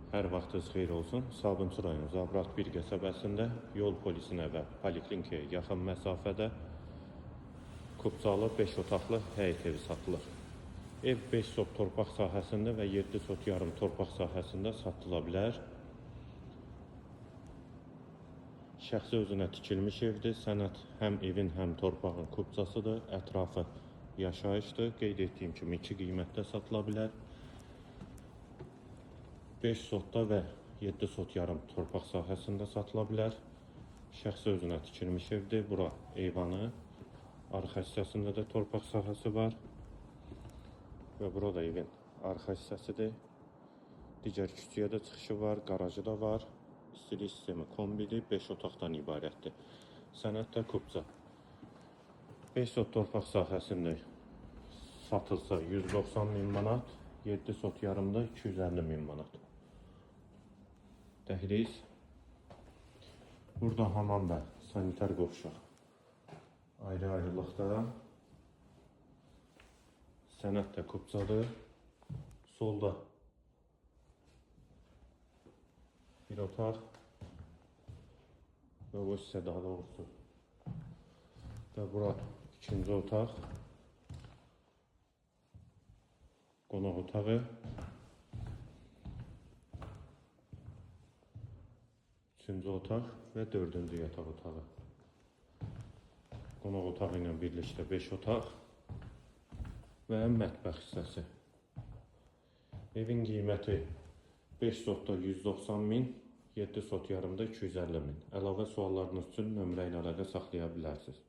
Hər vaxtınız xeyir olsun. Sabunçu rayonu Zabrat 1 qəsəbəsində yol polisinə və poliklinikaya yaxın məsafədə Kupçalı 5 otaqlı həyət evi satılır. Ev 5 sot torpaq sahəsində və 7 sot yarım torpaq sahəsində satıla bilər. Şəxsi özünə tikilmiş evdir. Sənəd həm evin, həm torpağın kupçasıdır. Ətrafı yaşayışdır. Qeyd etdiyim kimi 2 qiymətdə satıla bilər. 5 sotda və 7 sot yarım torpaq sahəsində satıla bilər. Şəxsi özünə tikilmiş evdir. Bura eyvanı, arxa hissəsində də torpaq sahəsi var. Və bura da evin arxa hissəsidir. Digər küçüyə də çıxışı var, qarajı da var. İstilik sistemi kombidir, 5 otaqdan ibarətdir. Sənəd də kupça. 5 sot torpaq sahəsində satılsa 190 min manat, 7 sot yarımda 250 min manat. Dəhliz. Burada hamam və sanitar qovşaq ayrı-ayrılıqda. Sənəd də kupçadır. Solda bir otaq və bu hissə daha doğrusu. Və bura ikinci otaq. Qonaq otağı. Üçüncü otaq və dördüncü yataq otağı. Qonaq otağı ilə birlikdə 5 otaq və mətbəx hissəsi. Evin qiyməti 5 sotda 190 min, 7 sot yarımda 250 min. Əlavə suallarınız üçün nömrə ilə əlaqə saxlaya bilərsiniz.